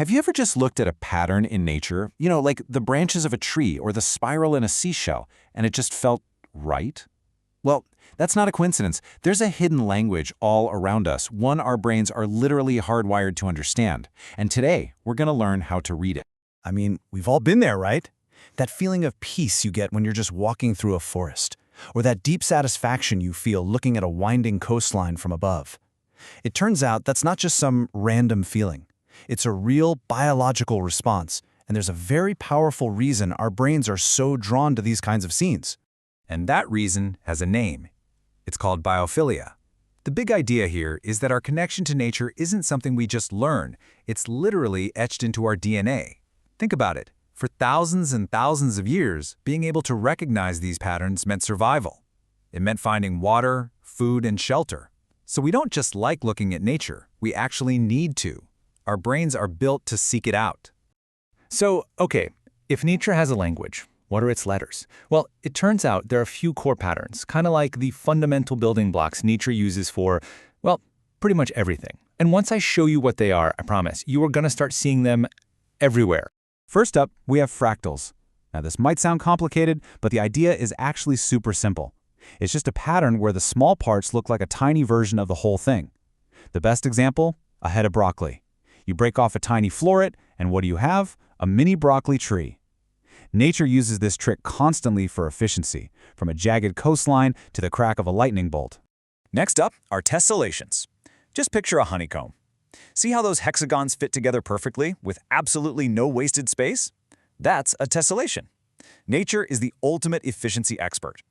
Have you ever just looked at a pattern in nature, like the branches of a tree or the spiral in a seashell, and it just felt right? Well, that's not a coincidence. There's a hidden language all around us, one our brains are literally hardwired to understand. And today, we're going to learn how to read it. I mean, we've all been there, right? That feeling of peace you get when you're just walking through a forest, or that deep satisfaction you feel looking at a winding coastline from above. It turns out that's not just some random feeling. It's a real biological response, and there's a very powerful reason our brains are so drawn to these kinds of scenes. And that reason has a name. It's called biophilia. The big idea here is that our connection to nature isn't something we just learn. It's literally etched into our DNA. Think about it. For thousands and thousands of years, being able to recognize these patterns meant survival. It meant finding water, food, and shelter. So we don't just like looking at nature, we actually need to. Our brains are built to seek it out. So, okay, if nature has a language, what are its letters? Well, it turns out there are a few core patterns, kind of like the fundamental building blocks nature uses for, well, pretty much everything. And once I show you what they are, I promise, you are going to start seeing them everywhere. First up, we have fractals. Now, this might sound complicated, but the idea is actually super simple. It's just a pattern where the small parts look like a tiny version of the whole thing. The best example? A head of broccoli. You break off a tiny floret, and what do you have? A mini broccoli tree. Nature uses this trick constantly for efficiency, from a jagged coastline to the crack of a lightning bolt. Next up are tessellations. Just picture a honeycomb. See how those hexagons fit together perfectly with absolutely no wasted space? That's a tessellation. Nature is the ultimate efficiency expert.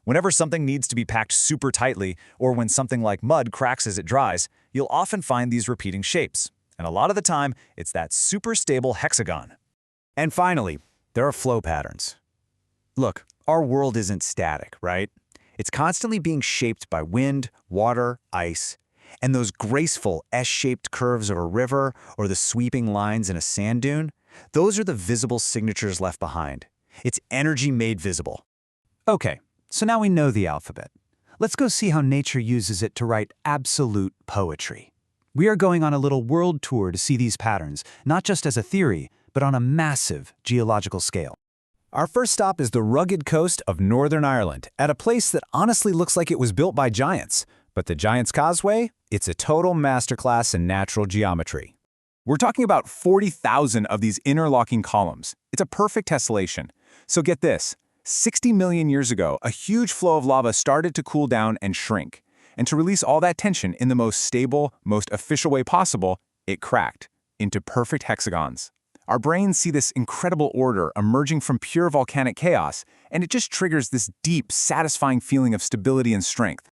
Whenever something needs to be packed super tightly, or when something like mud cracks as it dries, you'll often find these repeating shapes. And a lot of the time, it's that super stable hexagon. And finally, there are flow patterns. Look, our world isn't static, right? It's constantly being shaped by wind, water, ice, and those graceful S-shaped curves of a river or the sweeping lines in a sand dune, those are the visible signatures left behind. It's energy made visible. Okay, so now we know the alphabet. Let's go see how nature uses it to write absolute poetry. We are going on a little world tour to see these patterns, not just as a theory, but on a massive geological scale. Our first stop is the rugged coast of Northern Ireland, at a place that honestly looks like it was built by giants. But the Giant's Causeway? It's a total masterclass in natural geometry. We're talking about 40,000 of these interlocking columns. It's a perfect tessellation. So get this, 60 million years ago, a huge flow of lava started to cool down and shrink. And to release all that tension in the most stable, most official way possible, it cracked into perfect hexagons. Our brains see this incredible order emerging from pure volcanic chaos, and it just triggers this deep, satisfying feeling of stability and strength.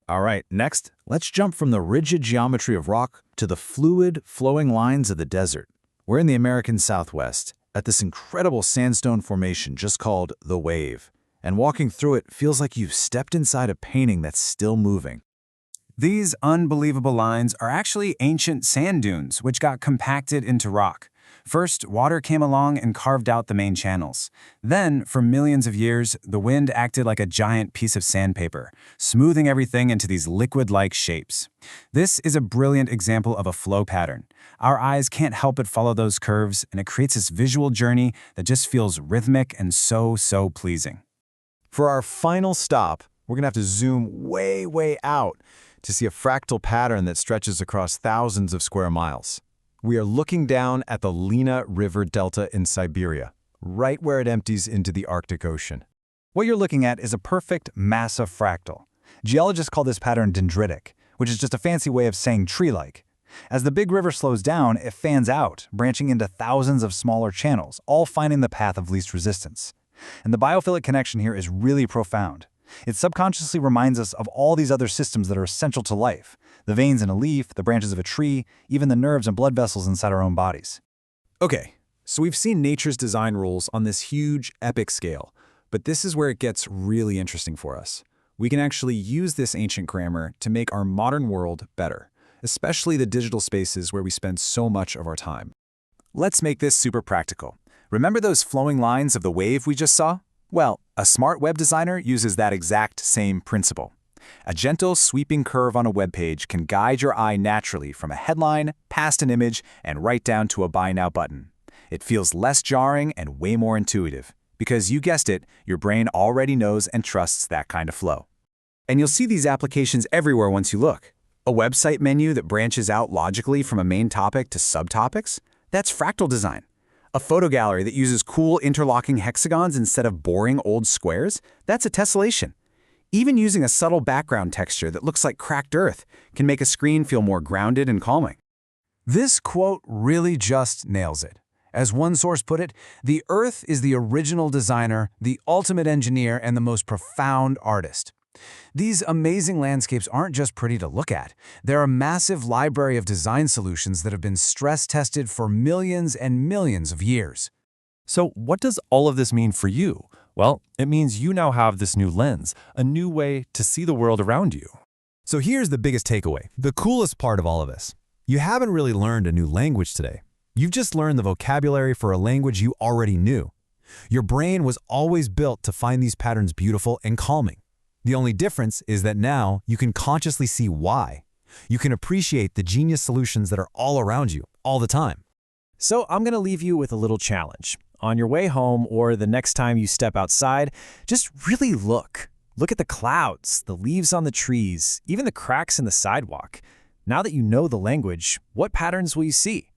All right, next, let's jump from the rigid geometry of rock to the fluid, flowing lines of the desert. We're in the American Southwest, at this incredible sandstone formation just called the Wave. And walking through it feels like you've stepped inside a painting that's still moving. These unbelievable lines are actually ancient sand dunes, which got compacted into rock. First, water came along and carved out the main channels. Then, for millions of years, the wind acted like a giant piece of sandpaper, smoothing everything into these liquid-like shapes. This is a brilliant example of a flow pattern. Our eyes can't help but follow those curves, and it creates this visual journey that just feels rhythmic and so pleasing. For our final stop, we're gonna have to zoom way out to see a fractal pattern that stretches across thousands of square miles. We are looking down at the Lena River Delta in Siberia, right where it empties into the Arctic Ocean. What you're looking at is a perfect massive fractal. Geologists call this pattern dendritic, which is just a fancy way of saying tree-like. As the big river slows down, it fans out, branching into thousands of smaller channels, all finding the path of least resistance. And the biophilic connection here is really profound. It subconsciously reminds us of all these other systems that are essential to life. The veins in a leaf, the branches of a tree, even the nerves and blood vessels inside our own bodies. Okay, so we've seen nature's design rules on this huge, epic scale, but this is where it gets really interesting for us. We can actually use this ancient grammar to make our modern world better, especially the digital spaces where we spend so much of our time. Let's make this super practical. Remember those flowing lines of the wave we just saw? Well, a smart web designer uses that exact same principle. A gentle, sweeping curve on a web page can guide your eye naturally from a headline, past an image, and right down to a Buy Now button. It feels less jarring and way more intuitive, because you guessed it, your brain already knows and trusts that kind of flow. And you'll see these applications everywhere once you look. A website menu that branches out logically from a main topic to subtopics? That's fractal design. A photo gallery that uses cool interlocking hexagons instead of boring old squares? That's a tessellation. Even using a subtle background texture that looks like cracked earth can make a screen feel more grounded and calming. This quote really just nails it. As one source put it, the Earth is the original designer, the ultimate engineer, and the most profound artist. These amazing landscapes aren't just pretty to look at. They're a massive library of design solutions that have been stress-tested for millions and millions of years. So what does all of this mean for you? Well, it means you now have this new lens, a new way to see the world around you. So here's the biggest takeaway, the coolest part of all of this. You haven't really learned a new language today. You've just learned the vocabulary for a language you already knew. Your brain was always built to find these patterns beautiful and calming. The only difference is that now you can consciously see why. You can appreciate the genius solutions that are all around you, all the time. So I'm going to leave you with a little challenge. On your way home or the next time you step outside, just really look. Look at the clouds, the leaves on the trees, even the cracks in the sidewalk. Now that you know the language, what patterns will you see?